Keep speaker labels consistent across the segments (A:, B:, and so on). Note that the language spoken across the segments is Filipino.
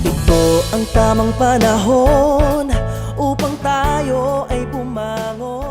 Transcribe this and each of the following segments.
A: Ito ang tamang panahon upang tayo ay bumangon.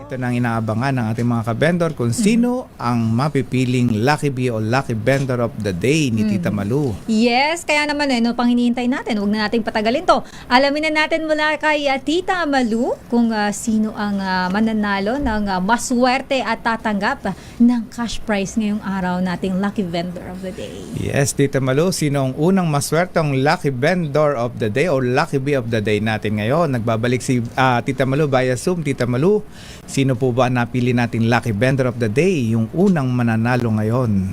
B: Ito na ang inaabangan ng ating mga kabendor kung sino ang mapipiling Lucky Bee o Lucky Vendor of the Day ni Tita Malu.
C: Yes, kaya naman pang hinihintay natin, huwag na nating patagalin to. Alamin na natin mula kay Tita Malu kung sino ang mananalo ng maswerte at tatanggap ng cash prize ngayong araw nating Lucky Vendor of the Day.
B: Yes, Tita Malu, sino ang unang maswerteng Lucky Vendor of the Day o Lucky Bee of the Day natin ngayon? Nagbabalik si Tita Malu via Zoom. Tita Malu, sino po ba napili nating Lucky Vendor of the Day, yung unang mananalo ngayon?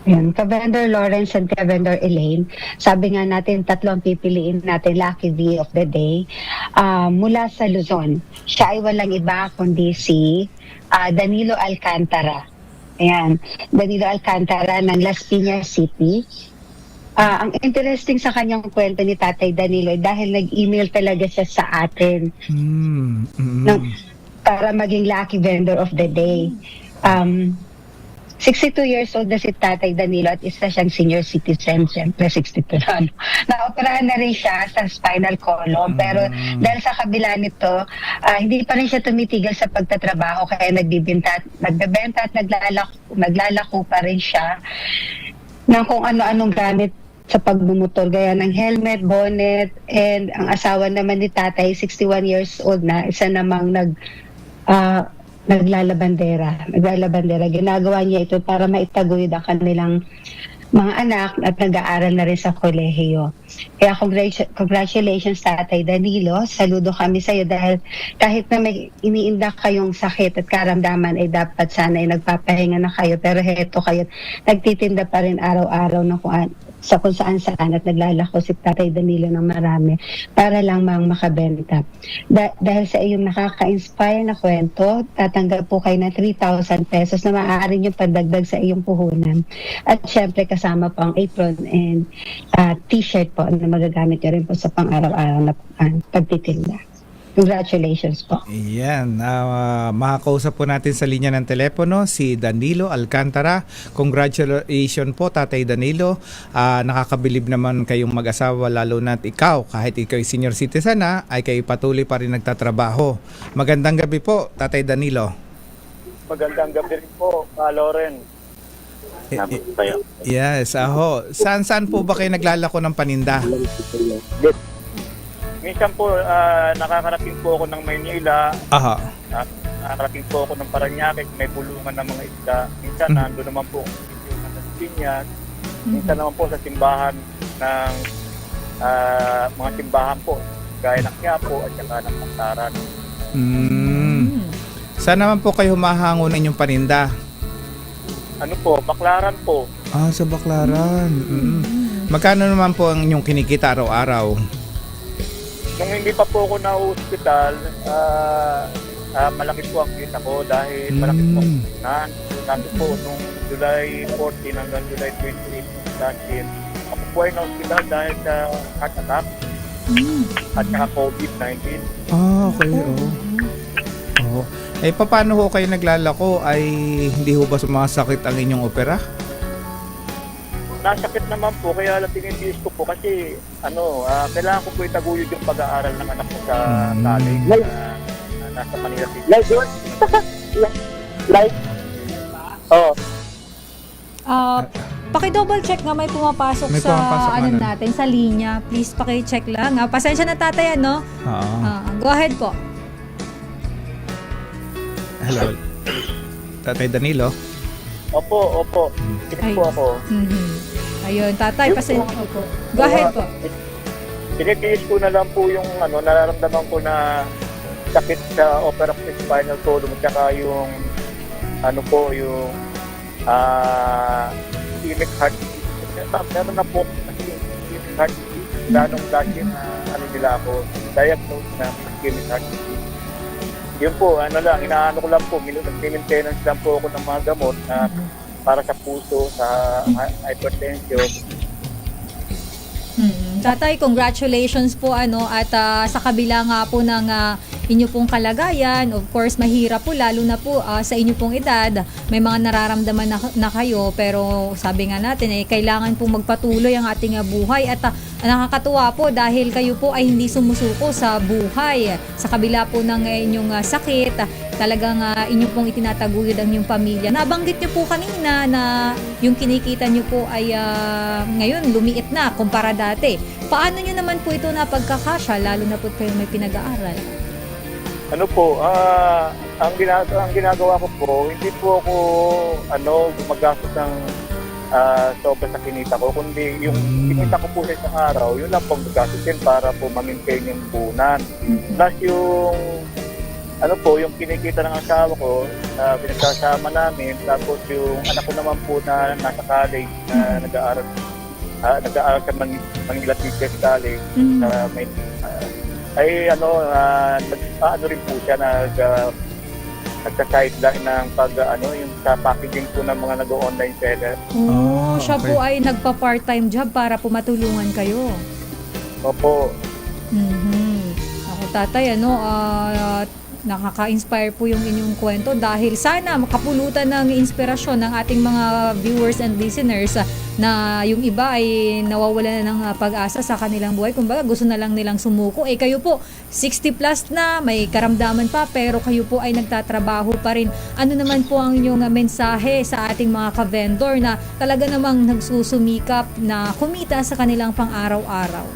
D: Yan, ka-vendor Lawrence and ka-vendor Elaine. Sabi nga natin, tatlo ang pipiliin natin Lucky Bee of the Day. Mula sa Luzon, siya ay walang iba kundi si Danilo Alcantara. Ayan, Danilo Alcantara ng Las Piñas City. Ang interesting sa kanyang kwento ni Tatay Danilo dahil nag-email talaga siya sa atin para maging Lucky Vendor of the Day. 62 years old na si Tatay Danilo at isa siyang senior citizen, siyempre 62 na. Naoperahan na rin siya sa spinal column, pero dahil sa kabila nito, hindi pa rin siya tumitigil sa pagtatrabaho, kaya nagbebenta at naglalako pa rin siya ng kung ano-anong gamit sa pagmumotor, gaya ng helmet, bonnet, and ang asawa naman ni Tatay, 61 years old na, isa namang naglalabandera. Ginagawa niya ito para maitaguyod ang kanilang mga anak at nag-aaral na rin sa kolehiyo. Kaya congratulations Tatay Danilo. Saludo kami sa iyo dahil kahit na may iniindak kayong sakit at karamdaman ay dapat sana ay nagpapahinga na kayo. Pero heto kayo, nagtitinda pa rin araw-araw na kung saan at naglalako si Tatay Danilo ng marami para lang makabenta. Dahil sa iyong nakaka-inspire na kwento, tatanggap po kayo ng 3,000 pesos na maaari nyo pandagdag sa iyong puhunan. At syempre kasama po ang apron and t-shirt po na magagamit nyo rin po sa pang-araw-araw na pagtitinda. Congratulations po.
B: Ayan, makakausap po natin sa linya ng telepono si Danilo Alcantara. Congratulations po Tatay Danilo. Nakakabilib naman kayong mag-asawa, lalo na't ikaw, kahit ikaw ay senior citizen ay kayo patuloy pa rin nagtatrabaho. Magandang gabi po Tatay Danilo.
E: Magandang gabi rin po, Loren.
B: Yes, aho. Saan po ba kayo naglalako ng paninda?
E: Minsan po, nakakarating po ako ng Maynila.
B: Aha.
E: Nakakarating po ako ng Parañaque, may bulungan ng mga isda. Minsan, nandun naman po ng Las Piñas. Minsan naman po sa simbahan ng mga simbahan po, gaya ng Quiapo at saka ng Pantaran.
B: Saan naman po kayo humahango ng inyong paninda?
E: Ano po, Baklaran po.
B: Sa Baklaran. Magkano naman po ang inyong kinikita araw-araw?
E: Nung hindi pa po ako na-hospital, malaki po ang kita ko dahil malaki po ang punan. Nandun po nung July 14 hanggang July 28 dahil ako po ay na-hospital dahil sa heart attack at saka COVID-19.
B: Okay, paano ho kayo naglalako? Ay hindi ho ba sumasakit ang inyong opera?
E: Nasakit naman po, kaya lang tinitiis ko po kasi kailangan ko po itaguyod yung pag-aaral ng anak ko sa college na nasa Manila City.
C: Paki-double check nga may pumapasok
B: May
C: sa
B: pumapasok
C: natin sa linya. Please paki-check lang. Pasensya na Tatay, go ahead po.
B: Hello. Tatay Danilo.
E: Opo. Kinig po ako.
C: Ayun, Tatay, pasensya po. Go ahead po.
E: Tinitiis ko na lang po yung nararamdaman ko na sakit sa upper spinal column at saka yung yung ischemic heart disease. Meron na po kasi yung ischemic heart disease. Ganong dati na nila ako diagnose na ischemic heart disease. Yun po, inaano ko lang po, maintenance lang po ako ng mga gamot na para sa puso, sa hypertension.
C: Tatay, congratulations po at sa kabila nga po ng inyo pong kalagayan. Of course, mahirap po, lalo na po sa inyo pong edad. May mga nararamdaman na kayo, pero sabi nga natin, kailangan po magpatuloy ang ating buhay. At nakakatuwa po dahil kayo po ay hindi sumusuko sa buhay. Sa kabila po ng inyong sakit, talagang inyo pong itinataguyod ang inyong pamilya. Nabanggit niyo po kanina na yung kinikita niyo po ay ngayon lumiit na kumpara dati. Paano niyo naman po ito napagkakasya, lalo na po kayo may pinag-aaral?
E: Ano po, ang ginagawa ko po, hindi po ako gumagastos ng sobra sa kinita ko, kundi yung kinita ko po sa isang araw, yun lang pong gagastusin para po ma-maintain yung punan. Plus yung yung kinikita ng asawa ko na pinagsasama namin, tapos yung anak ko naman po na nasa college na nag-aaral sa Manila Teachers College sa rin po siya nagsa-sideline ng yung sa packaging po ng mga nag-online seller.
C: Siya
B: okay.
C: po ay nagpa-part-time job para po matulungan kayo.
E: Opo.
C: Ako tatay, nakaka-inspire po yung inyong kwento dahil sana makapulutan ng inspirasyon ng ating mga viewers and listeners na yung iba ay nawawala na ng pag-asa sa kanilang buhay. Kumbaga gusto na lang nilang sumuko. Kayo po 60 plus na, may karamdaman pa, pero kayo po ay nagtatrabaho pa rin. Ano naman po ang inyong mensahe sa ating mga ka-vendor na talaga namang nagsusumikap na kumita sa kanilang pang-araw-araw?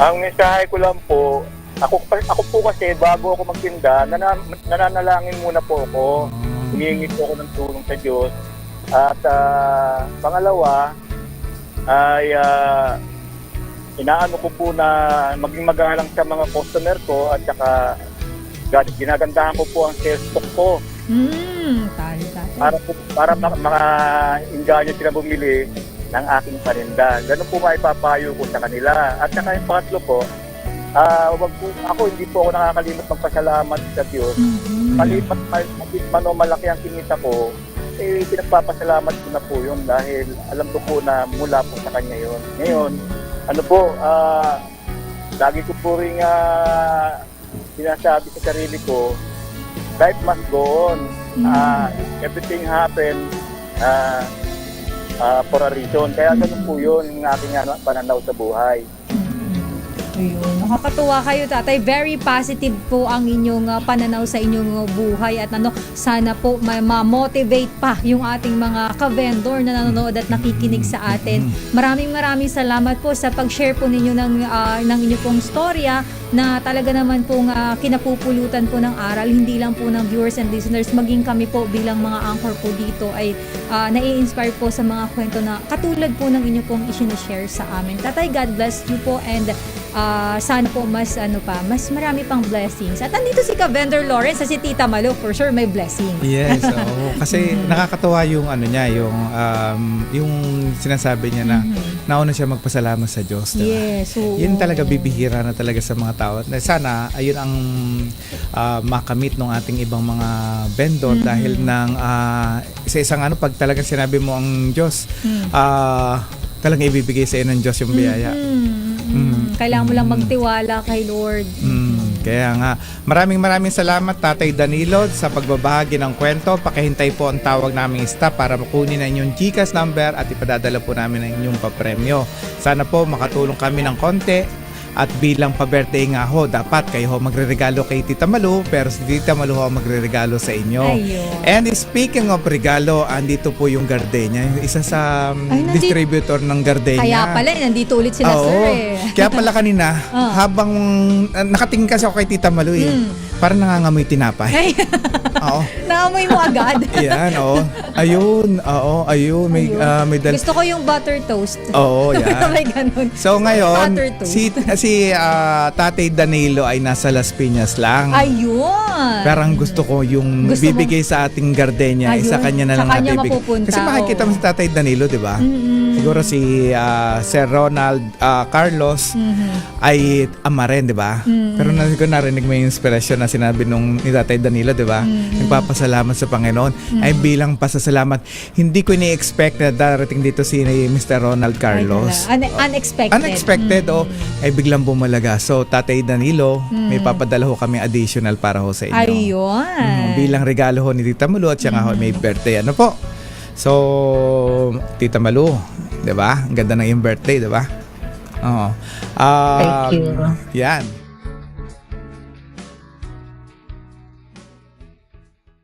E: Ang mensahe ko lang po, ako po kasi bago ako magtinda, nananalangin muna po ako. Humihingi po ako ng tulong sa Diyos. At pangalawa ay inaano ko po na maging magalang sa mga customer ko at saka ginagandahan ko po ang sales stock ko. Para maka-engganyo sila bumili ng aking paninda. Ganun po maipapayo ko sa kanila. At saka yung pangatlo po, hindi po ako nakakalimot magpasalamat sa Diyos. Malipat man o malaki ang kinita ko, pinagpapasalamat ko na po yun dahil alam ko po na mula po sa Kanya yun. Ngayon, lagi ko po rin sinasabi sa sarili ko, life must go on. Everything happen for a reason. Kaya ganun po yun yung aking pananaw sa buhay.
C: Ayun. Nakakatuwa kayo, tatay. Very positive po ang inyong pananaw sa inyong buhay at sana po ma-motivate pa yung ating mga ka-vendor na nanonood at nakikinig sa atin. Maraming salamat po sa pag-share po ninyo ng inyong pong storya na talaga naman pong kinapupulutan po ng aral, hindi lang po ng viewers and listeners, maging kami po bilang mga anchor po dito ay nai-inspire po sa mga kwento na katulad po ng inyo pong isinashare sa amin. Tatay, God bless you po and sana po mas marami pang blessings. At andito si ka-vendor Lawrence at si Tita Malu, for sure may blessings.
B: Yes, oo. Kasi nakakatuwa yung yung sinasabi niya na nauna siya magpasalamat sa Diyos. Diba?
C: Yes, oo.
B: Yun talaga bibihira na talaga sa mga tao. Sana ayun ang makamit ng ating ibang mga vendor dahil ng isa-isang pag talagang sinabi mo ang Diyos, talagang ibibigay sa iyo ng Diyos yung biyaya.
C: Kailangan mo lang magtiwala kay Lord.
B: Kaya nga, maraming salamat Tatay Danilo sa pagbabahagi ng kwento. Pakihintay po ang tawag naming staff para makunin ang inyong GCash number at ipadadala po namin ang inyong papremyo. Sana po makatulong kami ng konti. At bilang pa-birthday nga ho, dapat kayo ho magre-regalo kay Tita Malu, pero si Tita Malu ho magre-regalo sa inyo.
C: Ayun.
B: And speaking of regalo, andito po yung gardenia, yung isa sa distributor ng gardenia.
C: Kaya pala, nandito ulit sila,
B: Oo.
C: sir.
B: Kaya pala kanina, habang nakatingin kasi ako kay Tita Malu, parang nangangamoy tinapay.
C: Ay,
B: Oo.
C: naamoy mo agad.
B: Yan, oo. Ayun. May
C: Gusto ko yung butter toast.
B: Oo, yan.
C: May ganun.
B: So ngayon,
C: Butter toast.
B: si Tatay Danilo ay nasa Las Piñas lang.
C: Ayun.
B: Parang gusto ko yung
C: Gusto
B: bibigay sa ating gardenia,
C: Ayun.
B: sa kanya na
C: Sa
B: lang
C: kanya
B: nabibigay.
C: mapupunta,
B: Kasi makikita mo si Tatay Danilo, di ba? Siguro si Sir Ronald Carlos ay ama rin, di ba? Pero narinig mo yung inspirasyon na nga sinabi nung ni Tatay Danilo, di ba? Nagpapasalamat sa Panginoon. Ay bilang pasasalamat, hindi ko ni-expect na darating dito si Mr. Ronald Carlos.
C: Unexpected.
B: Unexpected, ay biglang bumalaga. So, Tatay Danilo, may papadala ho kami additional para ho sa inyo.
C: Ayun.
B: Bilang regalo ho ni Tita Malu at siya nga ho may birthday. Ano po? So, Tita Malu, 'di ba? Ang ganda ng iyong birthday, 'di ba? Oo.
D: Thank you.
B: Yan.